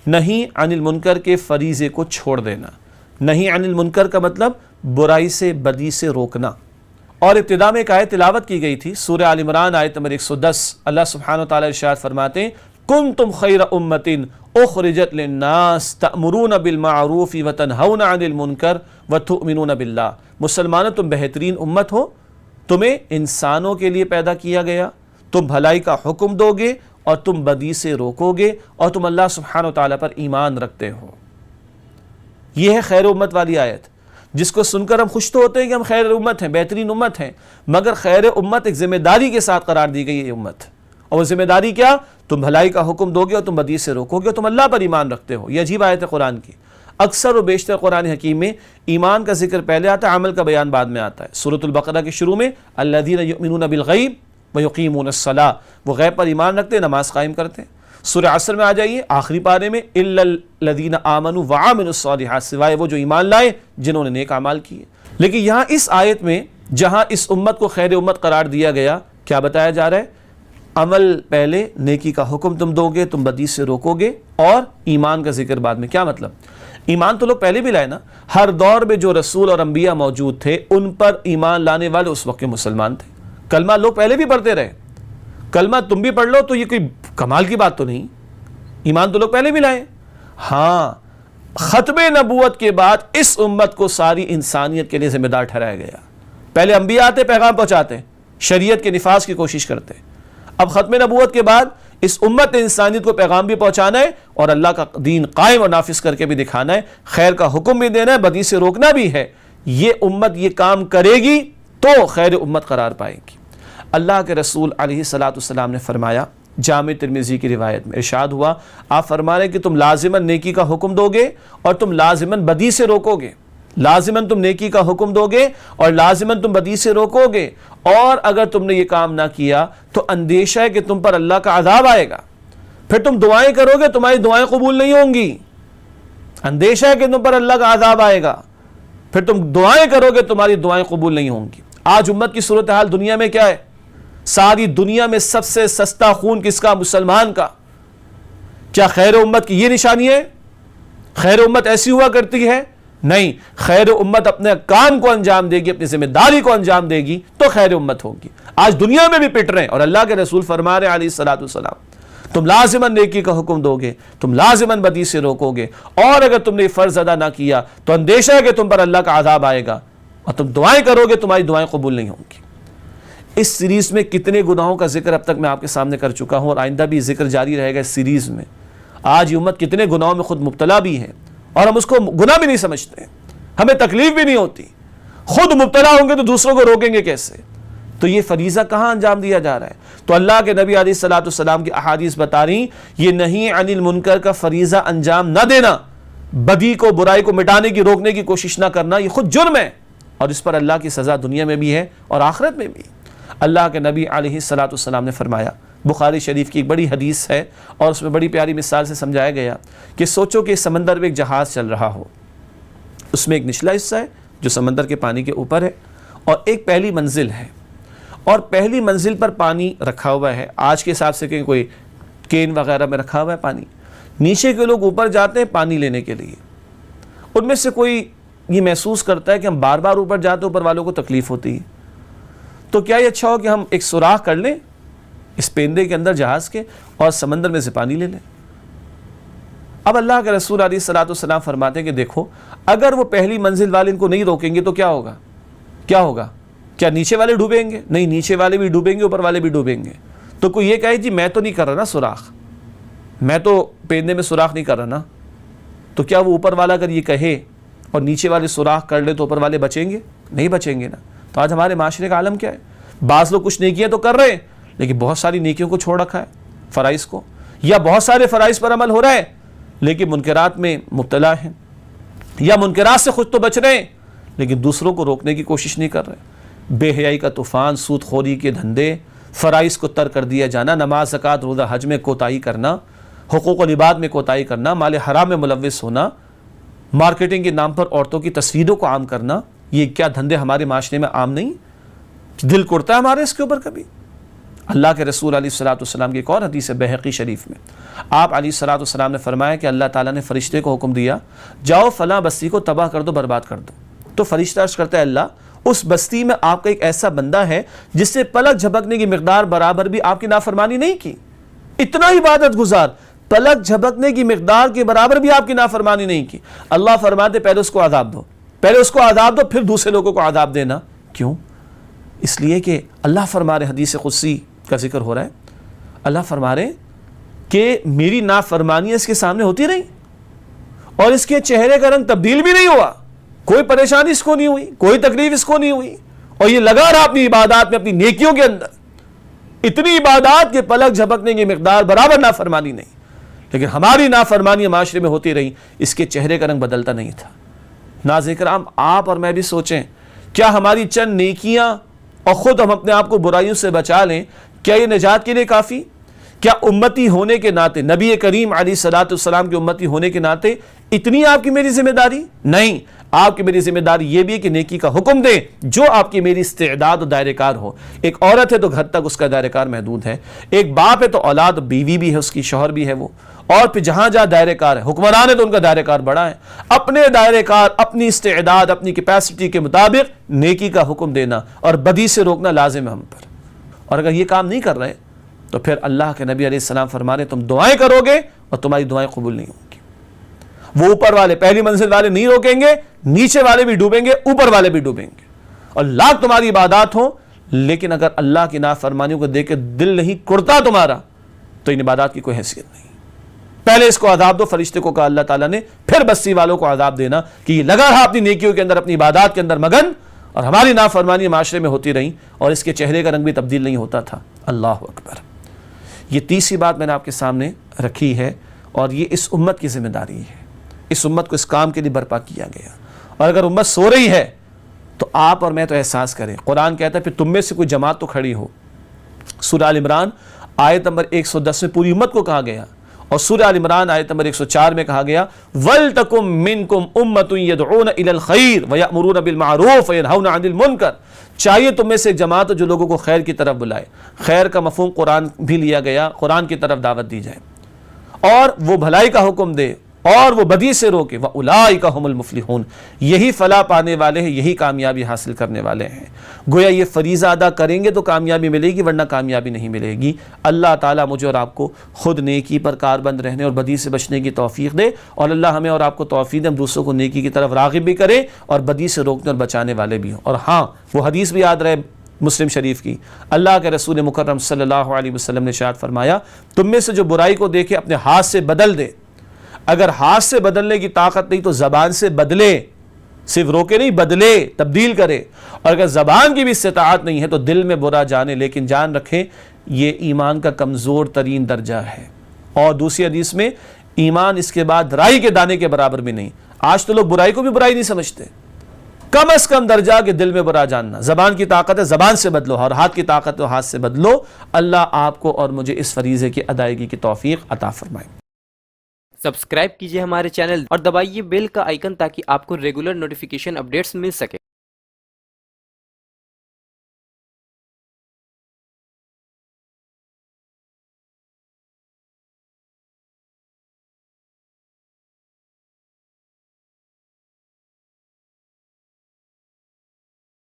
نہیں عن المنکر کے فریضے کو چھوڑ دینا. نہیں عن المنکر کا مطلب برائی سے بدی سے روکنا. اور ابتدا میں ایک آیت تلاوت کی گئی تھی سورہ آل عمران آیت نمبر 110. اللہ سبحانہ وتعالی ارشاد فرماتے ہیں کنتم خیر امۃ اخرجت للناس تأمرون بالمعروف وتنہون عن المنکر وتؤمنون باللہ. مسلمانوں تم بہترین امت ہو, تمہیں انسانوں کے لیے پیدا کیا گیا, تم بھلائی کا حکم دو گے اور تم بدی سے روکو گے اور تم اللہ سبحانہ وتعالی پر ایمان رکھتے ہو. یہ ہے خیر امت والی آیت, جس کو سن کر ہم خوش تو ہوتے ہیں کہ ہم خیر امت ہیں, بہترین امت ہیں, مگر خیر امت ایک ذمہ داری کے ساتھ قرار دی گئی ہے امت. اور وہ ذمہ داری کیا؟ تم بھلائی کا حکم دو گے اور تم بدی سے روکو گے اور تم اللہ پر ایمان رکھتے ہو. یہ عجیب آیت ہے قرآن کی. اکثر و بیشتر قرآن حکیم میں ایمان کا ذکر پہلے آتا ہے, عمل کا بیان بعد میں آتا ہے. سورۃ البقرہ کے شروع میں الذین یؤمنون بالغیب ویقیمون الصلاۃ, وہ غیب پر ایمان رکھتے ہیں, نماز قائم کرتے ہیں. سورہ عصر میں آ جائیے آخری پارے میں الا الذین آمنوا وعملوا الصالحات, سوائے وہ جو ایمان لائے جنہوں نے نیک اعمال کیے. لیکن یہاں اس آیت میں جہاں اس امت کو خیر امت قرار دیا گیا, کیا بتایا جا رہا ہے؟ عمل پہلے, نیکی کا حکم تم دو گے, تم بدی سے روکو گے, اور ایمان کا ذکر بعد میں. کیا مطلب؟ ایمان تو لوگ پہلے بھی لائے نا. ہر دور میں جو رسول اور انبیاء موجود تھے ان پر ایمان لانے والے اس وقت کے مسلمان تھے. کلمہ لوگ پہلے بھی پڑھتے رہے, کلمہ تم بھی پڑھ لو تو یہ کوئی کمال کی بات تو نہیں. ایمان تو لوگ پہلے بھی لائے. ہاں, ختم نبوت کے بعد اس امت کو ساری انسانیت کے لیے ذمہ دار ٹھہرایا گیا. پہلے انبیاء آتے, پیغام پہنچاتے, شریعت کے نفاذ کی کوشش کرتے. اب ختم نبوت کے بعد اس امت نے انسانیت کو پیغام بھی پہنچانا ہے اور اللہ کا دین قائم اور نافذ کر کے بھی دکھانا ہے, خیر کا حکم بھی دینا ہے, بدی سے روکنا بھی ہے. یہ امت یہ کام کرے گی تو خیر امت قرار پائے گی. اللہ کے رسول علیہ الصلوۃ والسلام نے فرمایا, جامع ترمذی کی روایت میں ارشاد ہوا, آپ فرما رہے ہیں کہ تم لازماً نیکی کا حکم دو گے اور تم لازماً بدی سے روکو گے. لازماً تم نیکی کا حکم دو گے اور لازماً تم بدی سے روکو گے, اور اگر تم نے یہ کام نہ کیا تو اندیشہ ہے کہ تم پر اللہ کا عذاب آئے گا. پھر تم دعائیں کرو گے, تمہاری دعائیں قبول نہیں ہوں گی. اندیشہ ہے کہ تم پر اللہ کا عذاب آئے گا, پھر تم دعائیں کرو گے, تمہاری دعائیں قبول نہیں ہوں گی. آج امت کی صورتحال دنیا میں کیا ہے؟ ساری دنیا میں سب سے سستا خون کس کا؟ مسلمان کا. کیا خیر امت کی یہ نشانی ہے؟ خیر امت ایسی ہوا کرتی ہے؟ نہیں. خیر امت اپنے کام کو انجام دے گی, اپنی ذمہ داری کو انجام دے گی تو خیر امت ہوگی. آج دنیا میں بھی پٹ رہے ہیں, اور اللہ کے رسول فرما رہے ہیں علیہ الصلوۃ والسلام, تم لازماً نیکی کا حکم دو گے, تم لازماً بدی سے روکو گے, اور اگر تم نے فرض ادا نہ کیا تو اندیشہ ہے کہ تم پر اللہ کا عذاب آئے گا, اور تم دعائیں کرو گے, تمہاری دعائیں قبول نہیں ہوں گی. اس سیریز میں کتنے گناہوں کا ذکر اب تک میں آپ کے سامنے کر چکا ہوں, اور آئندہ بھی ذکر جاری رہے گا اس سیریز میں. آج یہ امت کتنے گناہوں میں خود مبتلا بھی ہے, اور ہم اس کو گناہ بھی نہیں سمجھتے, ہمیں تکلیف بھی نہیں ہوتی. خود مبتلا ہوں گے تو دوسروں کو روکیں گے کیسے؟ تو یہ فریضہ کہاں انجام دیا جا رہا ہے؟ تو اللہ کے نبی علیہ الصلوۃ والسلام کی احادیث بتا رہی, یہ نہیں عن المنکر کا فریضہ انجام نہ دینا, بدی کو, برائی کو مٹانے کی, روکنے کی کوشش نہ کرنا, یہ خود جرم ہے, اور اس پر اللہ کی سزا دنیا میں بھی ہے اور آخرت میں بھی. اللہ کے نبی علیہ الصلوۃ والسلام نے فرمایا, بخاری شریف کی ایک بڑی حدیث ہے اور اس میں بڑی پیاری مثال سے سمجھایا گیا کہ سوچو کہ سمندر میں ایک جہاز چل رہا ہو, اس میں ایک نچلا حصہ ہے جو سمندر کے پانی کے اوپر ہے, اور ایک پہلی منزل ہے, اور پہلی منزل پر پانی رکھا ہوا ہے, آج کے حساب سے کہ کوئی کین وغیرہ میں رکھا ہوا ہے پانی. نیچے کے لوگ اوپر جاتے ہیں پانی لینے کے لیے, ان میں سے کوئی یہ محسوس کرتا ہے کہ ہم بار بار اوپر جاتے, اوپر والوں کو تکلیف ہوتی ہے, تو کیا یہ اچھا ہو کہ ہم ایک سوراخ کر لیں اس پیندے کے اندر جہاز کے, اور سمندر میں سے پانی لے لیں. اب اللہ کے رسول علیہ الصلوۃ والسلام فرماتے ہیں کہ دیکھو, اگر وہ پہلی منزل والے ان کو نہیں روکیں گے تو کیا ہوگا؟ کیا ہوگا؟ کیا نیچے والے ڈوبیں گے؟ نہیں, نیچے والے بھی ڈوبیں گے, اوپر والے بھی ڈوبیں گے. تو کوئی یہ کہے جی میں تو نہیں کر رہا نا سوراخ, میں تو پیندے میں سوراخ نہیں کر رہا نا, تو کیا وہ اوپر والا اگر یہ کہے اور نیچے والے سوراخ کر لے تو اوپر والے بچیں گے؟ نہیں بچیں گے نا. تو آج ہمارے معاشرے کا عالم کیا ہے؟ بعض لوگ کچھ نیکیاں تو کر رہے ہیں لیکن بہت ساری نیکیوں کو چھوڑ رکھا ہے, فرائض کو, یا بہت سارے فرائض پر عمل ہو رہا ہے لیکن منکرات میں مبتلا ہیں, یا منکرات سے خود تو بچ رہے ہیں لیکن دوسروں کو روکنے کی کوشش نہیں کر رہے. بے حیائی کا طوفان, سود خوری کے دھندے, فرائض کو ترک کر دیا جانا, نماز زکوٰۃ روزہ حج میں کوتاہی کرنا, حقوق العباد میں کوتاہی کرنا, مال حرام میں ملوث ہونا, مارکیٹنگ کے نام پر عورتوں کی تصویروں کو عام کرنا, یہ کیا دھندے ہمارے معاشرے میں عام نہیں؟ دل کرتا ہے ہمارے اس کے اوپر کبھی؟ اللہ کے رسول علیہ الصلوۃ والسلام کی ایک اور حدیث ہے بہقی شریف میں، آپ علیہ الصلوۃ والسلام نے فرمایا کہ اللہ تعالیٰ نے فرشتے کو حکم دیا جاؤ فلاں بستی کو تباہ کر دو، برباد کر دو. تو فرشتہ عرض کرتا ہے اللہ اس بستی میں آپ کا ایک ایسا بندہ ہے جس سے پلک جھپکنے کی مقدار برابر بھی آپ کی نافرمانی نہیں کی، اتنا عبادت گزار، پلک جھپکنے کی مقدار کے برابر بھی آپ کی نافرمانی نہیں کی. اللہ فرماتے پہلے اس کو عذاب دو، پہلے اس کو عذاب دو، پھر دوسرے لوگوں کو عذاب دینا. کیوں؟ اس لیے کہ اللہ فرما رہے، حدیث قدسی کا ذکر ہو رہا ہے، اللہ فرما رہے کہ میری نافرمانیاں اس کے سامنے ہوتی رہی اور اس کے چہرے کا رنگ تبدیل بھی نہیں ہوا، کوئی پریشانی اس کو نہیں ہوئی، کوئی تکلیف اس کو نہیں ہوئی، اور یہ لگا رہا اپنی عبادات میں، اپنی نیکیوں کے اندر. اتنی عبادات کے پلک جھپکنے کی مقدار برابر نافرمانی نہیں. لیکن ہماری نافرمانی معاشرے میں ہوتی رہی، اس کے چہرے کا رنگ بدلتا نہیں تھا. ناظرین کرام، آپ اور میں بھی سوچیں، کیا ہماری چند نیکیاں اور خود ہم اپنے آپ کو برائیوں سے بچا لیں، کیا یہ نجات کے لیے کافی؟ کیا امتی ہونے کے ناطے، نبی کریم علیہ الصلوۃ والسلام کے امتی ہونے کے ناطے اتنی آپ کی میری ذمہ داری نہیں؟ آپ کی میری ذمہ داری یہ بھی ہے کہ نیکی کا حکم دیں جو آپ کی میری استعداد و دائرہ کار ہو. ایک عورت ہے تو گھر تک اس کا دائرہ کار محدود ہے، ایک باپ ہے تو اولاد، بیوی بھی ہے اس کی، شوہر بھی ہے وہ، اور پھر جہاں جہاں دائرہ کار ہے، حکمران ہے تو ان کا دائرہ کار بڑا ہے. اپنے دائرہ کار، اپنی استعداد، اپنی کیپیسٹی کے مطابق نیکی کا حکم دینا اور بدی سے روکنا لازم ہے ہم پر. اور اگر یہ کام نہیں کر رہے تو پھر اللہ کے نبی علیہ السلام فرما رہے تم دعائیں کرو گے اور تمہاری دعائیں قبول نہیں ہوں گی. وہ اوپر والے، پہلی منزل والے نہیں روکیں گے، نیچے والے بھی ڈوبیں گے، اوپر والے بھی ڈوبیں گے. اور لاکھ تمہاری عبادات ہوں لیکن اگر اللہ کی نافرمانیوں کو دیکھ کے دل نہیں کڑتا تمہارا تو ان عبادات کی کوئی حیثیت نہیں. پہلے اس کو عذاب دو، فرشتے کو کہا اللہ تعالیٰ نے، پھر بستی والوں کو عذاب دینا کہ یہ لگا رہا اپنی نیکیوں کے اندر، اپنی عبادات کے اندر مگن، اور ہماری نافرمانی معاشرے میں ہوتی رہیں اور اس کے چہرے کا رنگ بھی تبدیل نہیں ہوتا تھا. اللہ اکبر. یہ تیسری بات میں نے آپ کے سامنے رکھی ہے اور یہ اس امت کی ذمہ داری ہے. اس امت کو اس کام کے لیے برپا کیا گیا. اور اگر امت سو رہی ہے تو آپ اور میں تو احساس کریں. قرآن کہتا ہے پھر تم میں سے کوئی جماعت تو کھڑی ہو. سورہ آل عمران آیت نمبر 110 میں پوری امت کو کہا گیا، اور سورہ آل عمران آیت نمبر 104 میں کہا گیا وَلْتَكُمْ مِنْكُمْ أُمَّةٌ يَدْعُونَ إِلَى الْخَيْرِ وَيَأْمُرُونَ بِالْمَعْرُوفِ وَيَنْهَوْنَ عَنِ الْمُنْكَرِ. چاہیے تم میں سے ایک جماعت ہو جو لوگوں کو خیر کی طرف بلائے. خیر کا مفہوم قرآن بھی لیا گیا، قرآن کی طرف دعوت دی جائے اور وہ بھلائی کا حکم دے اور وہ بدی سے روکے. وَأُولَٰئِكَ هُمُ الْمُفْلِحُونَ. یہی فلاح پانے والے ہیں، یہی کامیابی حاصل کرنے والے ہیں. گویا یہ فریضہ ادا کریں گے تو کامیابی ملے گی، ورنہ کامیابی نہیں ملے گی. اللہ تعالیٰ مجھے اور آپ کو خود نیکی پر کاربند رہنے اور بدی سے بچنے کی توفیق دے، اور اللہ ہمیں اور آپ کو توفیق دے ہم دوسروں کو نیکی کی طرف راغب بھی کریں اور بدی سے روکنے اور بچانے والے بھی ہوں. اور ہاں، وہ حدیث بھی یاد رہے مسلم شریف کی، اللہ کے رسول مکرم صلی اللہ علیہ وسلم نے ارشاد فرمایا تم میں سے جو برائی کو دیکھے اپنے ہاتھ سے بدل دے. اگر ہاتھ سے بدلنے کی طاقت نہیں تو زبان سے بدلے، صرف روکے نہیں، بدلے، تبدیل کرے. اور اگر زبان کی بھی استطاعت نہیں ہے تو دل میں برا جانے، لیکن جان رکھیں یہ ایمان کا کمزور ترین درجہ ہے. اور دوسری حدیث میں ایمان اس کے بعد رائی کے دانے کے برابر بھی نہیں. آج تو لوگ برائی کو بھی برائی نہیں سمجھتے. کم از کم درجہ کہ دل میں برا جاننا. زبان کی طاقت ہے زبان سے بدلو، اور ہاتھ کی طاقت ہے ہاتھ سے بدلو. اللہ آپ کو اور مجھے اس فریضے کی ادائیگی کی توفیق عطا فرمائے. سبسکرائب کیجئے ہمارے چینل اور دبائیے بیل کا آئیکن تاکہ آپ کو ریگولر نوٹیفیکیشن اپڈیٹس مل سکے.